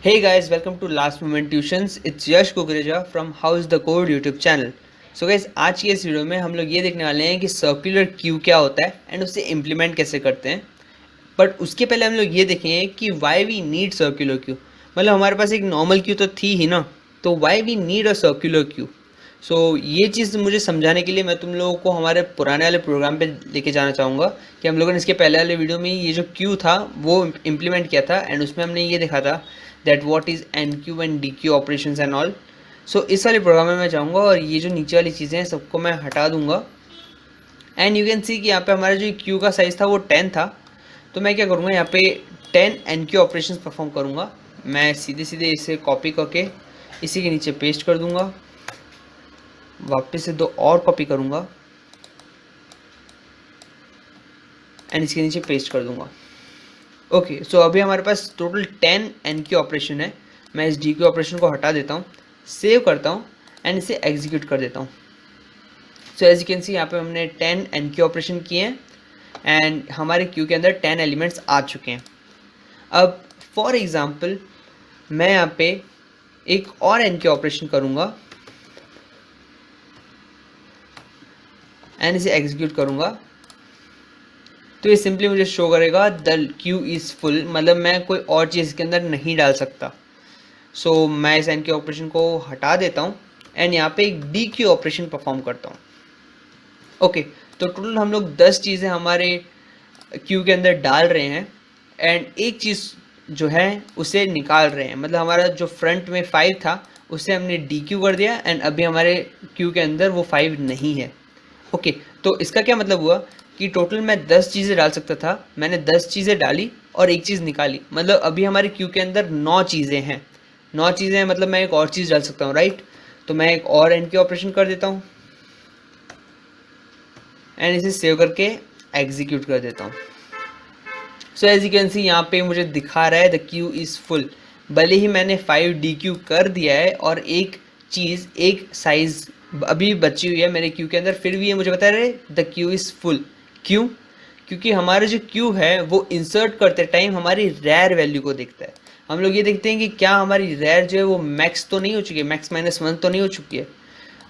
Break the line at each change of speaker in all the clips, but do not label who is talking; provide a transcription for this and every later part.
Hey guys, welcome to Last Moment Tuitions. It's Yash Kukureja from How's the Code YouTube channel. So guys, आज की इस video में हम लोग ये देखने वाले हैं कि सर्कुलर क्यू क्या होता है एंड उसे इम्प्लीमेंट कैसे करते हैं. बट उसके पहले हम लोग ये देखेंगे कि why we need circular queue. मतलब हमारे पास एक नॉर्मल क्यू तो थी ही ना, तो why we need a circular queue. So ये चीज़ मुझे समझाने के लिए मैं तुम लोगों को हमारे पुराने वाले प्रोग्राम पे लेके जाना चाहूँगा कि हम लोगों ने इसके पहले वाले वीडियो में ये जो क्यू था वो इम्प्लीमेंट किया था एंड उसमें हमने ये देखा था that what is enqueue and dequeue operations and all. So इस वाले प्रोग्राम में मैं जाऊँगा और ये जो नीचे वाली चीज़ें हैं सबको मैं हटा दूँगा. एंड यू कैन सी कि यहाँ पे हमारा जो क्यू का साइज़ था वो 10 था. तो मैं क्या करूँगा, यहाँ पे 10 एन क्यू ऑपरेशंस परफॉर्म करूँगा. मैं सीधे सीधे इसे कॉपी करके इसी के नीचे पेस्ट कर दूँगा. वापस से 2 और कॉपी करूँगा एंड इसके नीचे पेस्ट कर दूँगा. ओके, सो अभी हमारे पास टोटल 10 एन क्यू ऑपरेशन है. मैं इस डी क्यू ऑपरेशन को हटा देता हूँ, सेव करता हूँ एंड इसे एग्जीक्यूट कर देता हूँ. So as you can see यहाँ पे हमने 10 एन क्यू ऑपरेशन किए हैं एंड हमारे क्यू के अंदर 10 एलिमेंट्स आ चुके हैं. अब फॉर एग्जांपल मैं यहाँ पे एक और एन क्यू ऑपरेशन करूँगा एंड इसे एग्जीक्यूट करूँगा. तो ये सिंपली मुझे शो करेगा द क्यू इज़ फुल, मतलब मैं कोई और चीज़ इसके अंदर नहीं डाल सकता. सो मैं इस एन क्यू ऑपरेशन को हटा देता हूँ एंड यहाँ पे एक डी क्यू ऑपरेशन परफॉर्म करता हूँ. ओके, तो टोटल हम लोग 10 चीज़ें हमारे क्यू के अंदर डाल रहे हैं एंड एक चीज़ जो है उसे निकाल रहे हैं. मतलब हमारा जो फ्रंट में 5 था उसे हमने डी क्यू कर दिया एंड अभी हमारे क्यू के अंदर वो 5 नहीं है. ओके, तो इसका क्या मतलब हुआ कि टोटल मैं 10 चीज़ें डाल सकता था, मैंने 10 चीज़ें डाली और एक चीज़ निकाली. मतलब अभी हमारे क्यू के अंदर 9 चीज़ें हैं. 9 चीज़ें हैं, मतलब मैं एक और चीज़ डाल सकता हूँ, राइट. तो मैं एक और एन क्यू ऑपरेशन कर देता हूँ एंड इसे सेव करके एग्जीक्यूट कर देता हूँ. So as you can see यहाँ पे मुझे दिखा रहा है द क्यू इज़ फुल. भले ही मैंने 5 डी क्यू कर दिया है और एक चीज़ एक साइज़ अभी बची हुई है मेरे क्यू के अंदर, फिर भी ये मुझे बता रहे द क्यू इज़ फुल. क्यों? क्योंकि हमारा जो क्यू है वो इंसर्ट करते टाइम हमारी रेयर वैल्यू को देखता है. हम लोग ये देखते हैं कि क्या हमारी रेयर जो है वो मैक्स तो नहीं हो चुकी है, मैक्स-1 तो नहीं हो चुकी है,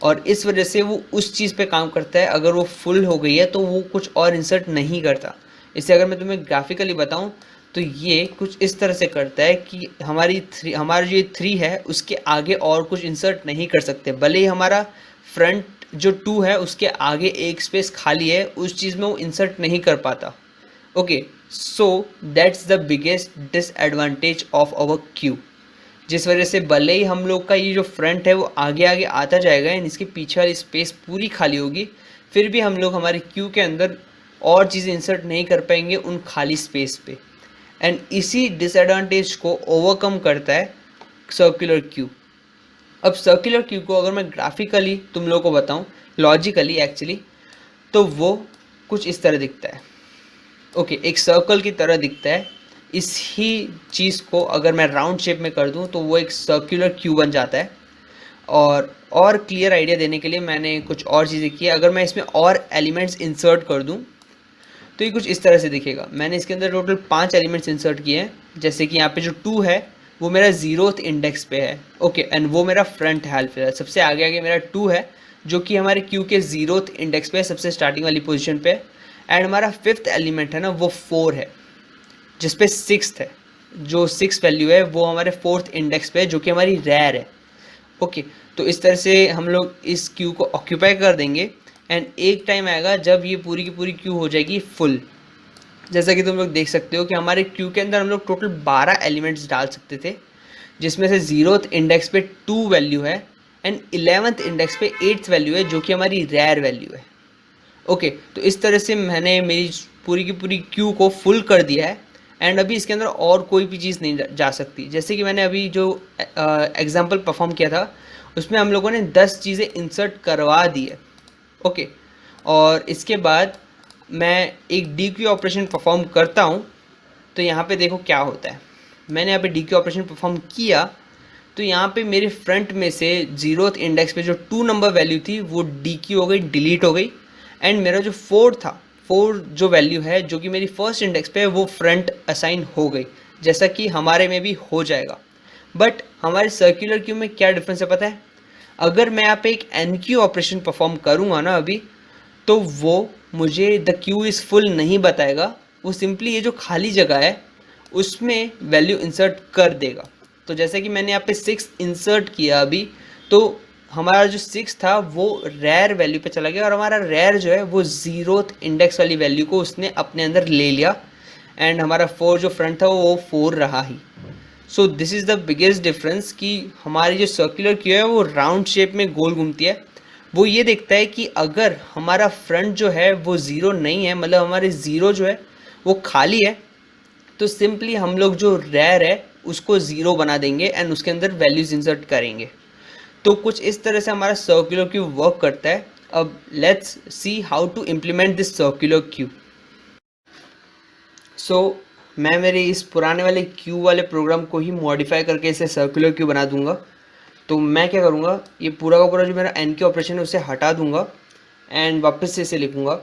और इस वजह से वो उस चीज़ पे काम करता है. अगर वो फुल हो गई है तो वो कुछ और इंसर्ट नहीं करता. इससे अगर मैं तुम्हें ग्राफिकली बताऊं तो ये कुछ इस तरह से करता है कि हमारा जो 3 है उसके आगे और कुछ इंसर्ट नहीं कर सकते. भले ही हमारा फ्रंट जो 2 है उसके आगे एक स्पेस खाली है, उस चीज़ में वो इंसर्ट नहीं कर पाता. Okay, so that's the biggest disadvantage of our queue. जिस वजह से भले ही हम लोग का ये जो फ्रंट है वो आगे आगे आता जाएगा एंड इसके पीछे वाली स्पेस पूरी खाली होगी, फिर भी हम लोग हमारे क्यू के अंदर और चीज़ें इंसर्ट नहीं कर पाएंगे उन खाली स्पेस पे. एंड इसी डिसएडवांटेज को ओवरकम करता है सर्कुलर क्यू. अब सर्कुलर क्यू को अगर मैं ग्राफिकली तुम लोगों को बताऊं, लॉजिकली एक्चुअली, तो वो कुछ इस तरह दिखता है. ओके, एक सर्कल की तरह दिखता है. इसी चीज़ को अगर मैं राउंड शेप में कर दूं तो वो एक सर्कुलर क्यू बन जाता है. और क्लियर आइडिया देने के लिए मैंने कुछ और चीज़ें की. अगर मैं इसमें और एलिमेंट्स इंसर्ट कर दूं तो ये कुछ इस तरह से दिखेगा. मैंने इसके अंदर टोटल 5 एलिमेंट्स इंसर्ट किए हैं. जैसे कि यहाँ पे जो 2 है वो मेरा 0th इंडेक्स पे है. ओके, एंड वो मेरा फ्रंट है. हाल फिलहाल सबसे आगे आगे मेरा 2 है जो कि हमारे क्यू के 0th इंडेक्स पे है, सबसे स्टार्टिंग वाली पोजीशन पे. एंड हमारा 5th एलिमेंट है ना वो 4 है जिस पे 6th है. जो 6 वैल्यू है वो हमारे 4th इंडेक्स पे है जो कि हमारी रेयर है. ओके, तो इस तरह से हम लोग इस क्यू को ऑक्यूपाई कर देंगे एंड एक टाइम आएगा जब ये पूरी की पूरी क्यू हो जाएगी फुल. जैसा कि तुम लोग देख सकते हो कि हमारे क्यू के अंदर हम लोग टोटल 12 एलिमेंट्स डाल सकते थे, जिसमें से 0th इंडेक्स पे 2 वैल्यू है एंड 11th इंडेक्स पे 8th वैल्यू है जो कि हमारी रेयर वैल्यू है. ओके, तो इस तरह से मैंने मेरी पूरी की पूरी क्यू को फुल कर दिया है एंड अभी इसके अंदर और कोई भी चीज़ नहीं जा सकती. जैसे कि मैंने अभी जो एग्जांपल परफॉर्म किया था उसमें हम लोगों ने 10 चीज़ें इंसर्ट करवा दी है. ओके, और इसके बाद मैं एक डी क्यू ऑपरेशन परफॉर्म करता हूँ तो यहाँ पे देखो क्या होता है. मैंने यहाँ पे डी क्यू ऑपरेशन परफॉर्म किया तो यहाँ पे मेरे फ्रंट में से 0th इंडेक्स पे जो 2 नंबर वैल्यू थी वो डी क्यू हो गई, डिलीट हो गई. एंड मेरा जो 4 था, 4 जो वैल्यू है जो कि मेरी फर्स्ट इंडेक्स पे है वो फ्रंट असाइन हो गई, जैसा कि हमारे में भी हो जाएगा. बट हमारे सर्कुलर क्यू में क्या डिफरेंस है पता है? अगर मैं यहाँ पे एक एन क्यू ऑपरेशन परफॉर्म करूँगा ना अभी, तो वो मुझे द क्यू इज़ फुल नहीं बताएगा, वो सिंपली ये जो खाली जगह है उसमें वैल्यू इंसर्ट कर देगा। तो जैसे कि मैंने यहाँ पे 6 इंसर्ट किया अभी, तो हमारा जो 6 था वो रेयर वैल्यू पे चला गया और हमारा रेयर जो है वो 0th इंडेक्स वाली वैल्यू को उसने अपने अंदर ले लिया, एंड हमारा 4 जो फ्रंट था वो 4 रहा ही। So this is the biggest difference कि हमारी जो सर्कुलर क्यू है वो राउंड शेप में गोल घूमती है। वो ये देखता है कि अगर हमारा फ्रंट जो है वो ज़ीरो नहीं है, मतलब हमारे ज़ीरो जो है वो खाली है, तो सिंपली हम लोग जो रेयर है उसको ज़ीरो बना देंगे एंड उसके अंदर वैल्यूज इंसर्ट करेंगे। तो कुछ इस तरह से हमारा सर्कुलर क्यू वर्क करता है। अब let's see how to implement this circular queue. So मैं मेरे इस पुराने वाले क्यू वाले प्रोग्राम को ही मॉडिफाई करके इसे सर्कुलर क्यू बना दूंगा। तो मैं क्या करूँगा, ये पूरा का पूरा जो मेरा एन क्यू ऑपरेशन है उसे हटा दूंगा एंड वापस से इसे लिखूंगा।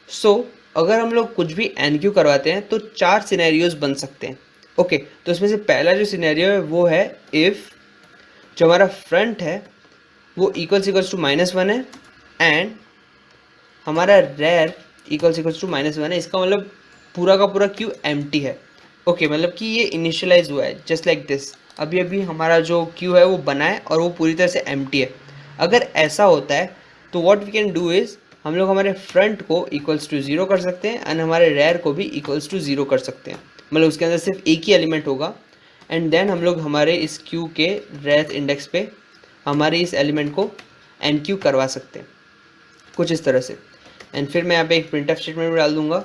सो अगर हम लोग कुछ भी एन क्यू करवाते हैं तो 4 सिनेरियोज बन सकते हैं। ओके, तो इसमें से पहला जो सिनेरियो है वो है इफ़ जो हमारा फ्रंट है वो इक्वल्स टू -1 है एंड हमारा रेयर इक्वल्स टू -1 है। इसका मतलब पूरा का पूरा क्यू एम्प्टी है। ओके, मतलब कि ये इनिशियलाइज हुआ है जस्ट लाइक दिस। अभी अभी हमारा जो क्यू है वो बना है और वो पूरी तरह से एम्प्टी है। अगर ऐसा होता है तो what we can do is हम लोग हमारे फ्रंट को इक्वल्स टू 0 कर सकते हैं एंड हमारे रेयर को भी इक्वल्स टू 0 कर सकते हैं। मतलब उसके अंदर सिर्फ एक ही एलिमेंट होगा एंड देन हम लोग हमारे इस क्यू के रेयर इंडेक्स पे हमारे इस एलिमेंट को एन क्यू करवा सकते हैं कुछ इस तरह से। एंड फिर मैं यहाँ पे एक प्रिंटफ स्टेटमेंट डाल दूंगा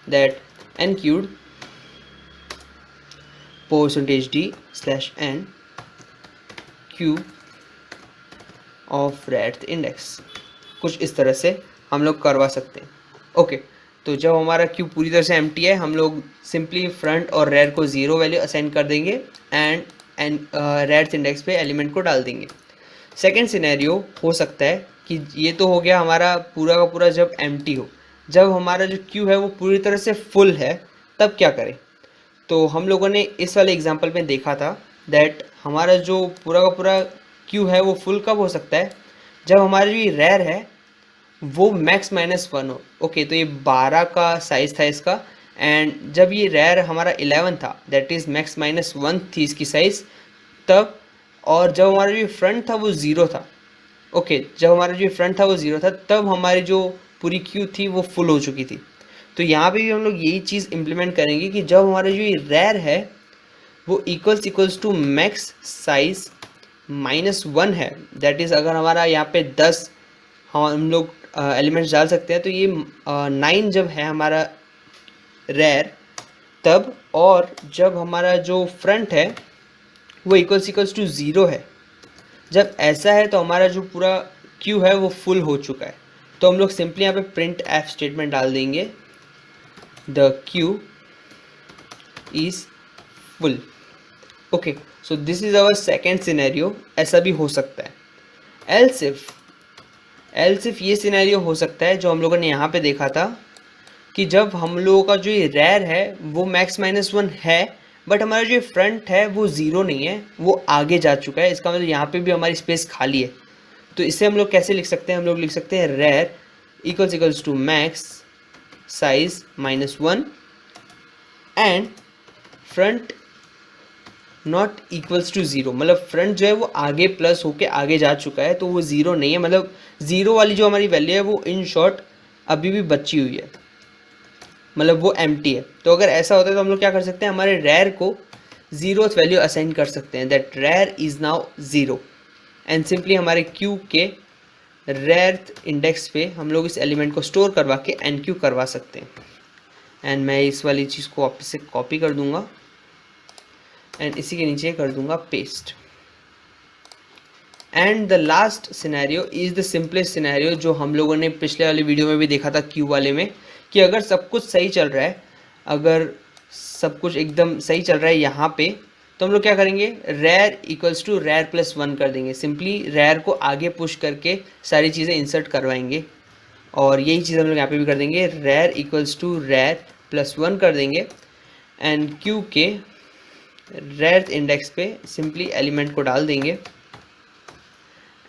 that n queued %d/n queue of rear index, कुछ इस तरह से हम लोग करवा सकते हैं। ओके, तो जब हमारा क्यू पूरी तरह से एम्प्टी है हम लोग सिंपली फ्रंट और रेयर को 0 वैल्यू असाइन कर देंगे एंड रेयर इंडेक्स पे एलिमेंट को डाल देंगे। सेकेंड सिनेरियो हो सकता है कि ये तो हो गया हमारा पूरा का पूरा जब एम्प्टी हो, जब हमारा जो क्यू है वो पूरी तरह से फुल है तब क्या करें। तो हम लोगों ने इस वाले एग्जांपल में देखा था दैट हमारा जो पूरा का पूरा क्यू है वो फुल कब हो सकता है, जब हमारा जो ये रेयर है वो मैक्स -1 हो। ओके, तो ये 12 का साइज़ था इसका एंड जब ये रेयर हमारा 11 था दैट इज़ मैक्स -1 थी इसकी साइज़ तब, और जब हमारा जो फ्रंट था वो 0 था। ओके, जब हमारा जो फ्रंट था वो 0 था तब हमारी जो पूरी क्यू थी वो फुल हो चुकी थी। तो यहाँ पे भी हम लोग यही चीज़ इम्प्लीमेंट करेंगे कि जब हमारा जो ये रेयर है वो इक्वल्स टू मैक्स साइज -1 है, दैट इज़ अगर हमारा यहाँ पे 10 हम लोग एलिमेंट्स डाल सकते हैं तो ये 9 जब है हमारा रेयर तब, और जब हमारा जो फ्रंट है वो इक्वल्स टू 0 है, जब ऐसा है तो हमारा जो पूरा क्यू है वो फुल हो चुका है। तो हम लोग सिंपली यहाँ पे प्रिंट एफ स्टेटमेंट डाल देंगे the queue is full. Okay, so this is our second scenario. ऐसा भी हो सकता है। एल्स इफ ये सिनेरियो हो सकता है जो हम लोगों ने यहाँ पे देखा था कि जब हम लोगों का जो ये रेयर है वो मैक्स -1 है बट हमारा जो फ्रंट है वो 0 नहीं है, वो आगे जा चुका है। इसका मतलब यहाँ पे भी हमारी स्पेस खाली है। तो इसे हम लोग कैसे लिख सकते हैं, हम लोग लिख सकते हैं rear equals to max size -1 and front not equals to 0। मतलब फ्रंट जो है वो आगे प्लस होके आगे जा चुका है तो वो 0 नहीं है, मतलब 0 वाली जो हमारी वैल्यू है वो इन शॉर्ट अभी भी बची हुई है, मतलब वो एम्प्टी है। तो अगर ऐसा होता है तो हम लोग क्या कर सकते हैं, हमारे रेयर को 0th वैल्यू असाइन कर सकते हैं that rear is now 0 and simply हमारे क्यू के रेयर इंडेक्स पे हम लोग इस एलिमेंट को स्टोर करवा के एन क्यू करवा सकते हैं। एंड मैं इस वाली चीज़ को वापस से कॉपी कर दूंगा एंड इसी के नीचे कर दूंगा paste. And the last scenario is the simplest scenario जो हम लोगों ने पिछले वाले वीडियो में भी देखा था क्यू वाले में, कि अगर सब कुछ सही चल रहा है, अगर सब कुछ एकदम सही चल रहा है यहाँ पे, तो हम लोग क्या करेंगे, rear equals to rear plus 1 कर देंगे। सिंपली रेयर को आगे पुश करके सारी चीज़ें इंसर्ट करवाएंगे और यही चीज़ हम लोग यहाँ पे भी कर देंगे, rear equals to rear plus 1 कर देंगे एंड क्यू के रेथ इंडेक्स पे सिंपली एलिमेंट को डाल देंगे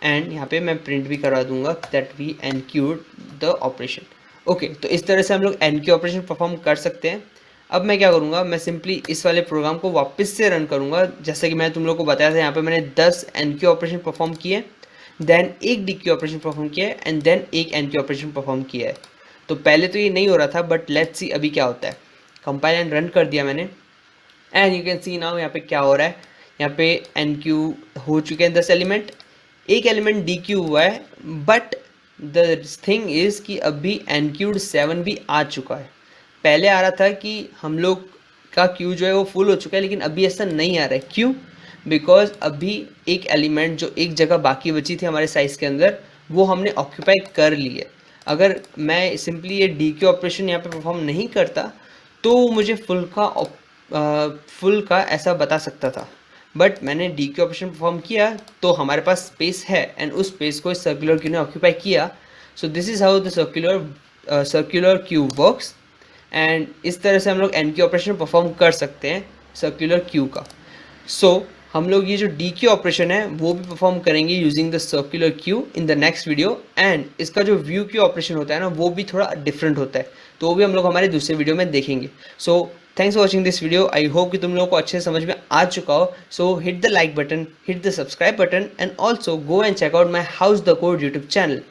एंड यहाँ पे मैं प्रिंट भी करवा दूंगा that we enqueued the operation. Okay, तो इस तरह से हम लोग एनक्यू ऑपरेशन परफॉर्म कर सकते हैं। अब मैं क्या करूँगा, मैं सिंपली इस वाले प्रोग्राम को वापस से रन करूँगा। जैसे कि मैंने तुम लोग को बताया था, यहाँ पे मैंने 10 एनक्यू ऑपरेशन परफॉर्म किए, देन एक डीक्यू ऑपरेशन परफॉर्म किया है एंड देन एक एनक्यू ऑपरेशन परफॉर्म किया है। तो पहले तो ये नहीं हो रहा था, बट लेट्स सी अभी क्या होता है। कंपाइल एंड रन कर दिया मैंने and you can C now यहाँ पे क्या हो रहा है। यहाँ पे एनक्यू हो चुके हैं 10 एलिमेंट, एक एलिमेंट डी क्यू हुआ है, बट द थिंग इज कि अभी एनक्यूड 7 भी आ चुका है। पहले आ रहा था कि हम लोग का क्यू जो है वो फुल हो चुका है, लेकिन अभी ऐसा नहीं आ रहा है। क्यों? बिकॉज अभी एक एलिमेंट जो एक जगह बाकी बची थी हमारे साइज के अंदर, वो हमने ऑक्यूपाई कर ली है। अगर मैं सिंपली ये डी क्यू ऑपरेशन यहाँ पे परफॉर्म नहीं करता तो मुझे फुल का ऐसा बता सकता था, बट मैंने डी क्यू ऑपरेशन परफॉर्म किया तो हमारे पास स्पेस है एंड उस स्पेस को इस सर्कुलर क्यू ने ऑक्यूपाई किया। सो this is how the circular queue works and इस तरह से हम लोग एन क्यू ऑपरेशन परफॉर्म कर सकते हैं सर्कुलर क्यू का। सो हम लोग ये जो डी क्यू ऑपरेशन है वो भी परफॉर्म करेंगे using the circular Q in the next video. And इसका जो व्यू क्यू ऑपरेशन होता है ना, वो भी थोड़ा डिफरेंट होता है, तो वो भी हम लोग हमारे दूसरे वीडियो में देखेंगे। So thanks for watching this video. I hope कि तुम लोगों को अच्छे से समझ में आ चुका हो। So hit the like button, hit the subscribe button and also go and check out my house the code YouTube channel.